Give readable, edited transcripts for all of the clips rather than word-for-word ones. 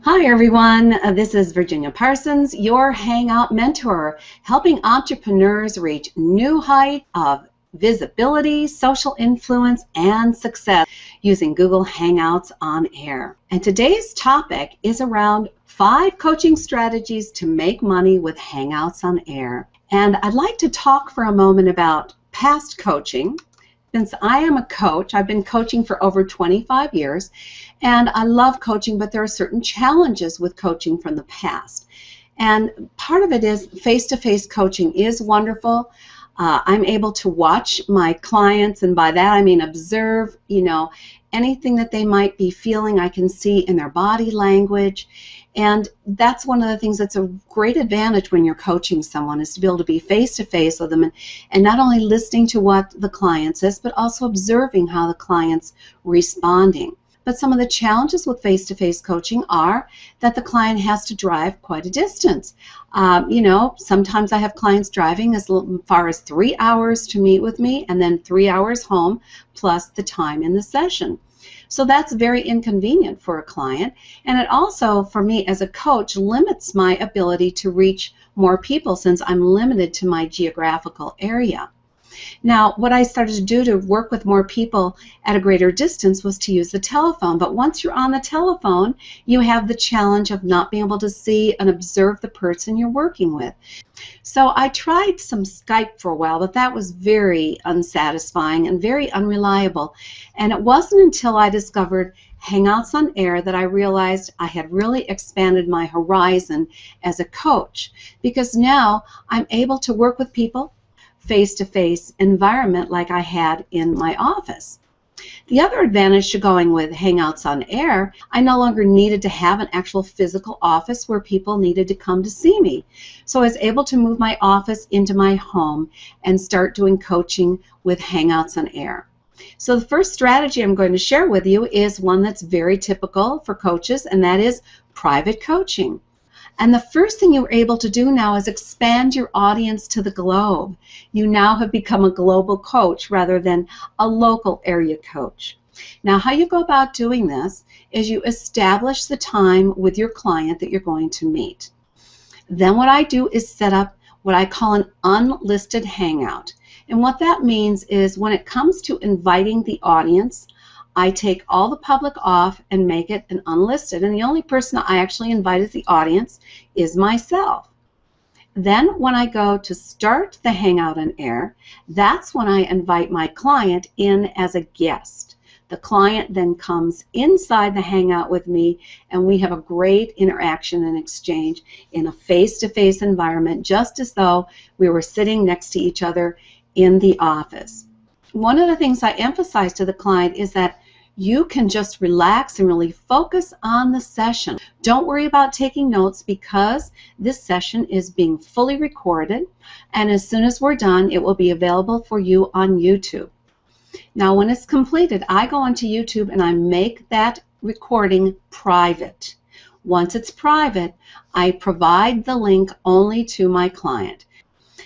Hi everyone, this is Virginia Parsons, your Hangout mentor, helping entrepreneurs reach new heights of visibility, social influence, and success using Google Hangouts on air. And today's topic is around 5 coaching strategies to make money with Hangouts on air. And I'd like to talk for a moment about past coaching. Since I am a coach, I've been coaching for over 25 years, and I love coaching, but there are certain challenges with coaching from the past. And part of it is face-to-face coaching is wonderful. I'm able to watch my clients, and by that I mean observe, anything that they might be feeling. I can see in their body language. And that's one of the things that's a great advantage when you're coaching someone, is to be able to be face-to-face with them and not only listening to what the client says, but also observing how the client's responding. But some of the challenges with face-to-face coaching are that the client has to drive quite a distance. Sometimes I have clients driving as far as 3 hours to meet with me, and then 3 hours home, plus the time in the session. So that's very inconvenient for a client, and it also, for me as a coach, limits my ability to reach more people since I'm limited to my geographical area. Now, what I started to do to work with more people at a greater distance was to use the telephone. But once you're on the telephone, you have the challenge of not being able to see and observe the person you're working with. So I tried some Skype for a while, but that was very unsatisfying and very unreliable. And it wasn't until I discovered Hangouts on Air that I realized I had really expanded my horizon as a coach, because now I'm able to work with people face-to-face environment like I had in my office. The other advantage to going with Hangouts on Air, I no longer needed to have an actual physical office where people needed to come to see me. So I was able to move my office into my home and start doing coaching with Hangouts on Air. So the first strategy I'm going to share with you is one that's very typical for coaches, and that is private coaching. And the first thing you're able to do now is expand your audience to the globe. You now have become a global coach rather than a local area coach. Now, how you go about doing this is you establish the time with your client that you're going to meet. Then what I do is set up what I call an unlisted hangout. And what that means is when it comes to inviting the audience, I take all the public off and make it an unlisted, and the only person I actually invite as the audience is myself. Then when I go to start the Hangout on Air, that's when I invite my client in as a guest. The client then comes inside the Hangout with me, and we have a great interaction and exchange in a face-to-face environment, just as though we were sitting next to each other in the office. One of the things I emphasize to the client is that you can just relax and really focus on the session. Don't worry about taking notes, because this session is being fully recorded, and as soon as we're done, it will be available for you on YouTube. Now, when it's completed, I go onto YouTube and I make that recording private. Once it's private, I provide the link only to my client.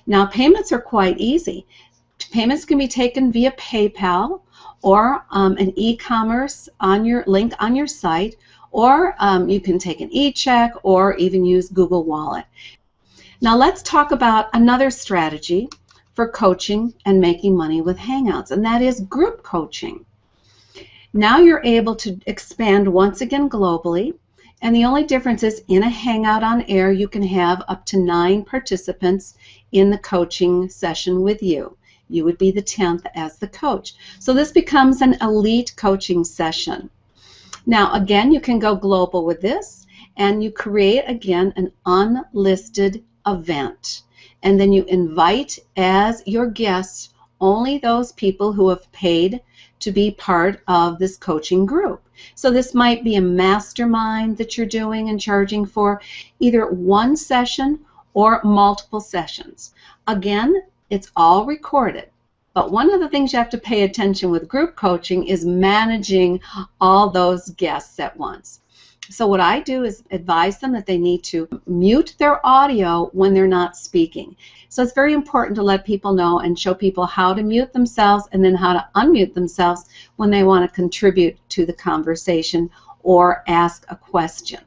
Now, payments are quite easy. Payments can be taken via PayPal, or an e-commerce on your link on your site, or you can take an e-check or even use Google Wallet. Now let's talk about another strategy for coaching and making money with Hangouts, and that is group coaching. Now you're able to expand once again globally, and the only difference is in a Hangout on Air you can have up to 9 participants in the coaching session with you. You would be the 10th as the coach. So this becomes an elite coaching session. Now again, you can go global with this, and you create again an unlisted event. And then you invite as your guests only those people who have paid to be part of this coaching group. So this might be a mastermind that you're doing and charging for either one session or multiple sessions. Again, it's all recorded. But one of the things you have to pay attention with group coaching is managing all those guests at once. So what I do is advise them that they need to mute their audio when they're not speaking. So it's very important to let people know and show people how to mute themselves and then how to unmute themselves when they want to contribute to the conversation or ask a question.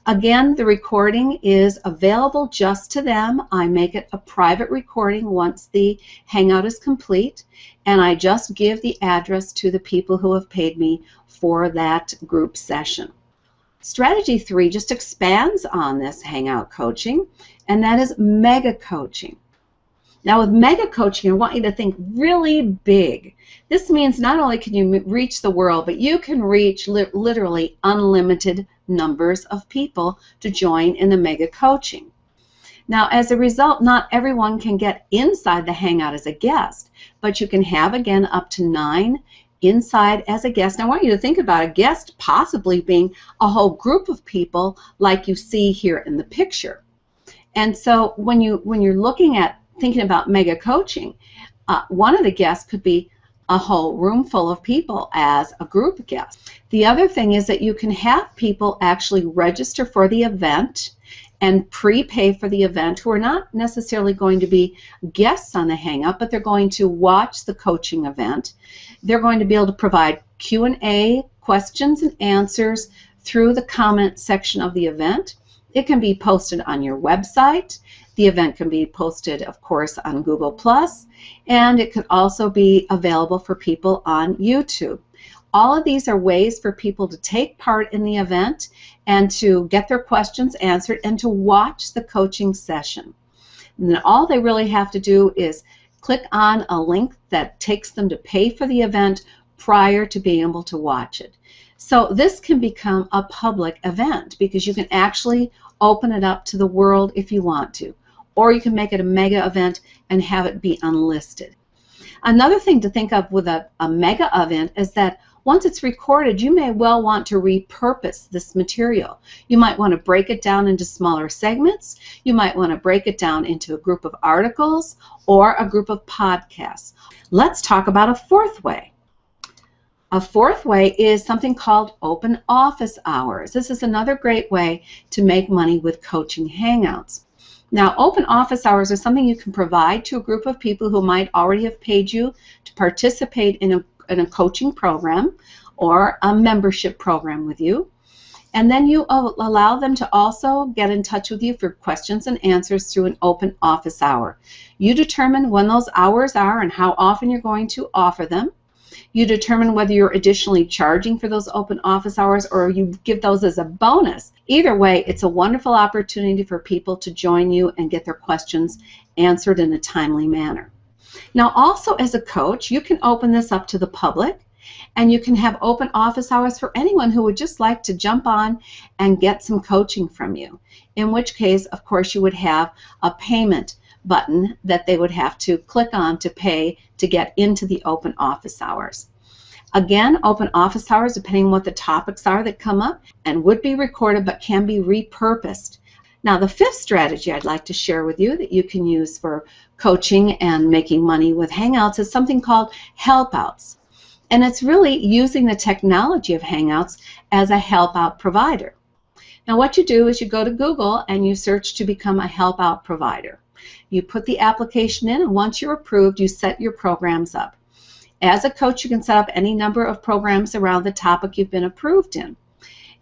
Again, the recording is available just to them. I make it a private recording once the Hangout is complete, and I just give the address to the people who have paid me for that group session. Strategy 3 just expands on this Hangout coaching, and that is mega coaching. Now with mega coaching, I want you to think really big. This means not only can you reach the world, but you can reach literally unlimited numbers of people to join in the mega coaching. Now as a result, not everyone can get inside the Hangout as a guest, but you can have, again, up to 9 inside as a guest. Now I want you to think about a guest possibly being a whole group of people like you see here in the picture. And so when you're looking at thinking about mega coaching, one of the guests could be a whole room full of people as a group guest. The other thing is that you can have people actually register for the event and prepay for the event who are not necessarily going to be guests on the Hangout, but they're going to watch the coaching event. They're going to be able to provide Q&A, questions and answers through the comment section of the event. It can be posted on your website. The event can be posted, of course, on Google+, and it could also be available for people on YouTube. All of these are ways for people to take part in the event and to get their questions answered and to watch the coaching session. And then all they really have to do is click on a link that takes them to pay for the event prior to being able to watch it. So this can become a public event because you can actually open it up to the world if you want to. Or you can make it a mega event and have it be unlisted. Another thing to think of with a mega event is that once it's recorded, you may well want to repurpose this material. You might want to break it down into smaller segments. You might want to break it down into a group of articles or a group of podcasts. Let's talk about a fourth way. A fourth way is something called open office hours. This is another great way to make money with coaching Hangouts. Now, open office hours are something you can provide to a group of people who might already have paid you to participate in a coaching program or a membership program with you. And then you allow them to also get in touch with you for questions and answers through an open office hour. You determine when those hours are and how often you're going to offer them. You determine whether you're additionally charging for those open office hours or you give those as a bonus. Either way, it's a wonderful opportunity for people to join you and get their questions answered in a timely manner. Now also as a coach, you can open this up to the public and you can have open office hours for anyone who would just like to jump on and get some coaching from you. In which case, of course, you would have a payment button that they would have to click on to pay to get into the open office hours. Again, open office hours, depending on what the topics are that come up, and would be recorded but can be repurposed. Now, the fifth strategy I'd like to share with you that you can use for coaching and making money with Hangouts is something called Helpouts. And it's really using the technology of Hangouts as a help-out provider. Now, what you do is you go to Google and you search to become a help-out provider. You put the application in, and once you're approved, you set your programs up. As a coach, you can set up any number of programs around the topic you've been approved in.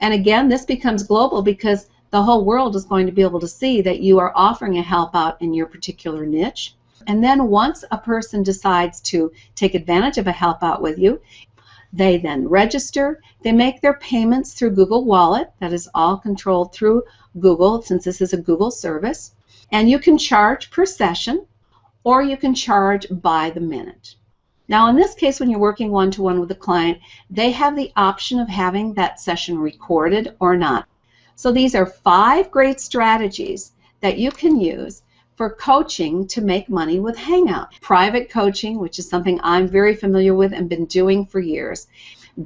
And again, this becomes global because the whole world is going to be able to see that you are offering a help out in your particular niche. And then once a person decides to take advantage of a help out with you, they then register. They make their payments through Google Wallet. That is all controlled through Google since this is a Google service. And you can charge per session or you can charge by the minute. Now in this case, when you're working one-to-one with a client, they have the option of having that session recorded or not. So these are 5 great strategies that you can use for coaching to make money with Hangout. Private coaching, which is something I'm very familiar with and been doing for years.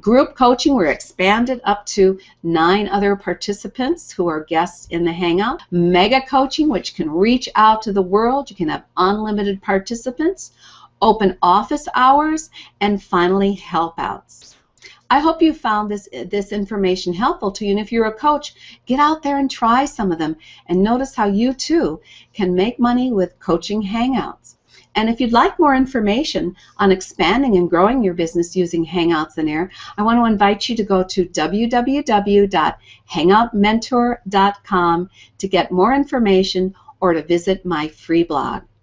Group coaching, we're expanded up to 9 other participants who are guests in the Hangout. Mega coaching, which can reach out to the world. You can have unlimited participants. Open office hours, and finally Helpouts. I hope you found this information helpful to you, and if you're a coach, get out there and try some of them and notice how you too can make money with coaching Hangouts. And if you'd like more information on expanding and growing your business using Hangouts and Air, I want to invite you to go to www.hangoutmentor.com to get more information or to visit my free blog.